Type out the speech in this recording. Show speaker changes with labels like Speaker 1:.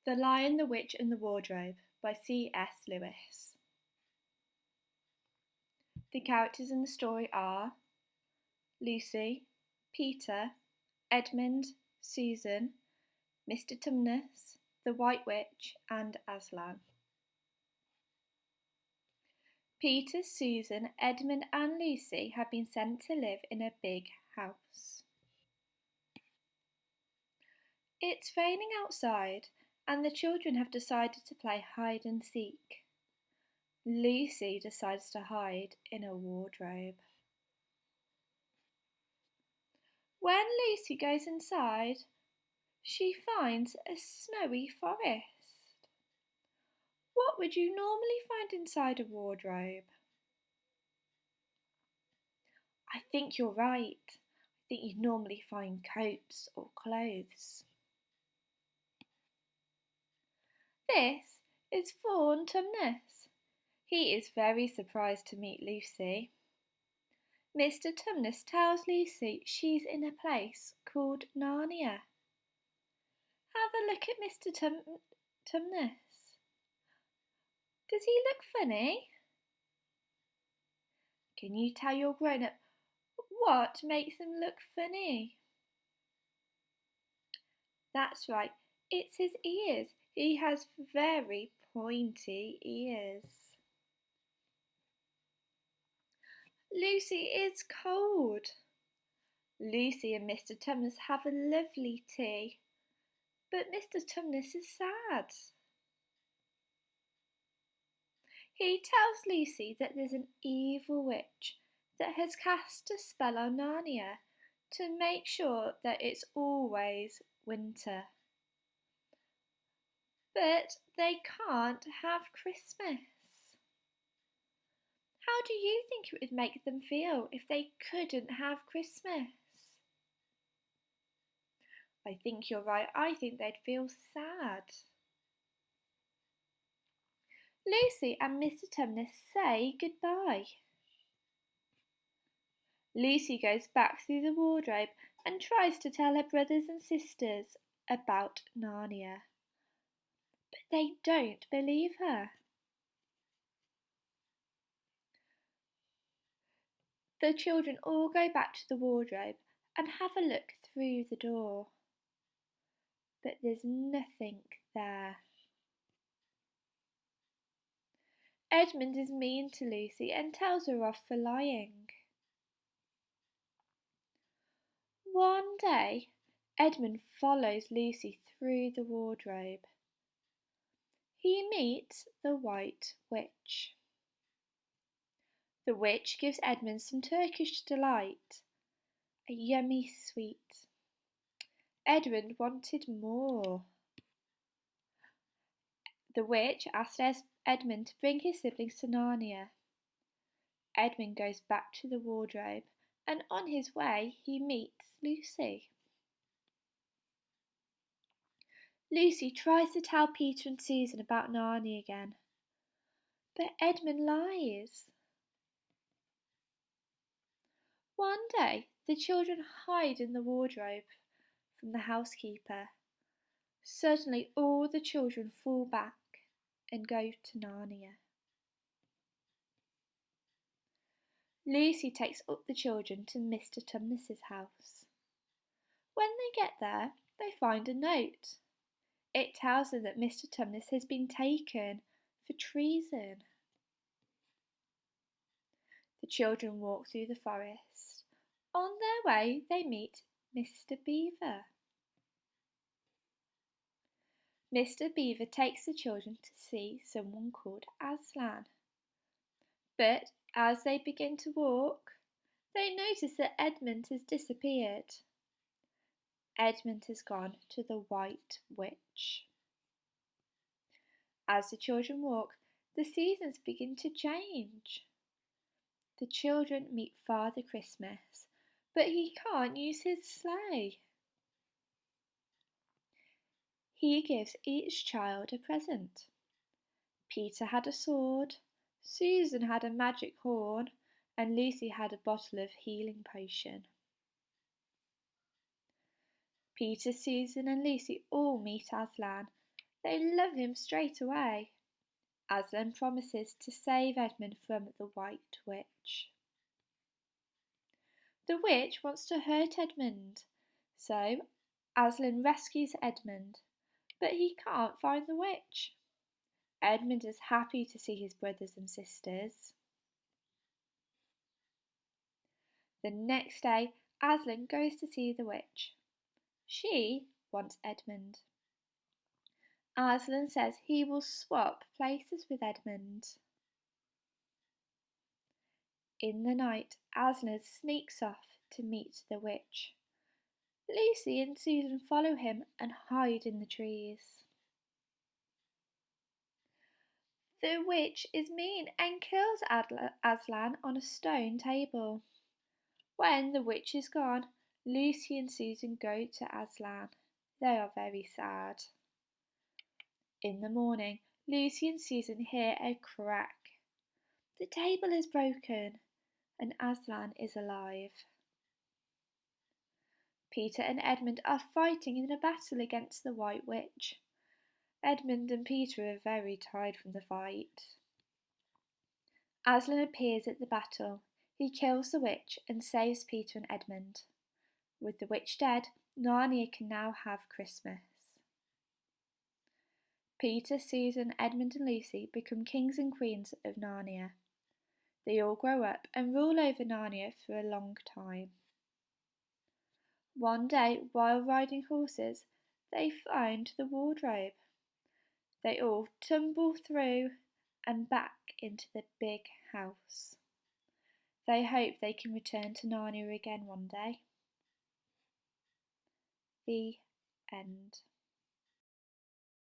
Speaker 1: The Lion, the Witch and the Wardrobe by C.S. Lewis. The characters in the story are Lucy, Peter, Edmund, Susan, Mr. Tumnus, the White Witch and Aslan. Peter, Susan, Edmund and Lucy have been sent to live in a big house. It's raining outside and the children have decided to play hide and seek. Lucy decides to hide in a wardrobe. When Lucy goes inside, she finds a snowy forest. What would you normally find inside a wardrobe? I think you're right. I think you'd normally find coats or clothes. This is Fawn Tumnus. He is very surprised to meet Lucy. Mr. Tumnus tells Lucy she's in a place called Narnia. Have a look at Mr. Tumnus. Does he look funny? Can you tell your grown-up what makes him look funny? That's right, it's his ears. He has very pointy ears. Lucy is cold. Lucy and Mr. Tumnus have a lovely tea, but Mr. Tumnus is sad. He tells Lucy that there's an evil witch that has cast a spell on Narnia to make sure that it's always winter. But they can't have Christmas. How do you think it would make them feel if they couldn't have Christmas? I think you're right. I think they'd feel sad. Lucy and Mr. Tumnus say goodbye. Lucy goes back through the wardrobe and tries to tell her brothers and sisters about Narnia. But they don't believe her. The children all go back to the wardrobe and have a look through the door. But there's nothing there. Edmund is mean to Lucy and tells her off for lying. One day, Edmund follows Lucy through the wardrobe. He meets the White Witch. The witch gives Edmund some Turkish delight, a yummy sweet. Edmund wanted more. The witch asked Edmund to bring his siblings to Narnia. Edmund goes back to the wardrobe and on his way he meets Lucy. Lucy tries to tell Peter and Susan about Narnia again, but Edmund lies. One day, the children hide in the wardrobe from the housekeeper. Suddenly, all the children fall back and go to Narnia. Lucy takes up the children to Mr. Tumnus's house. When they get there, they find a note. It tells them that Mr. Tumnus has been taken for treason. The children walk through the forest. On their way, they meet Mr. Beaver. Mr. Beaver takes the children to see someone called Aslan. But as they begin to walk, they notice that Edmund has disappeared. Edmund has gone to the White Witch. As the children walk, the seasons begin to change. The children meet Father Christmas, but he can't use his sleigh. He gives each child a present. Peter had a sword, Susan had a magic horn, and Lucy had a bottle of healing potion. Peter, Susan and Lucy all meet Aslan. They love him straight away. Aslan promises to save Edmund from the White Witch. The witch wants to hurt Edmund, so Aslan rescues Edmund, but he can't find the witch. Edmund is happy to see his brothers and sisters. The next day, Aslan goes to see the witch. She wants Edmund. Aslan says he will swap places with Edmund. In the night, Aslan sneaks off to meet the witch. Lucy and Susan follow him and hide in the trees. The witch is mean and kills Aslan on a stone table. When the witch is gone, Lucy and Susan go to Aslan. They are very sad. In the morning, Lucy and Susan hear a crack. The table is broken and Aslan is alive. Peter and Edmund are fighting in a battle against the White Witch. Edmund and Peter are very tired from the fight. Aslan appears at the battle. He kills the witch and saves Peter and Edmund. With the witch dead, Narnia can now have Christmas. Peter, Susan, Edmund and Lucy become kings and queens of Narnia. They all grow up and rule over Narnia for a long time. One day, while riding horses, they find the wardrobe. They all tumble through and back into the big house. They hope they can return to Narnia again one day. The end.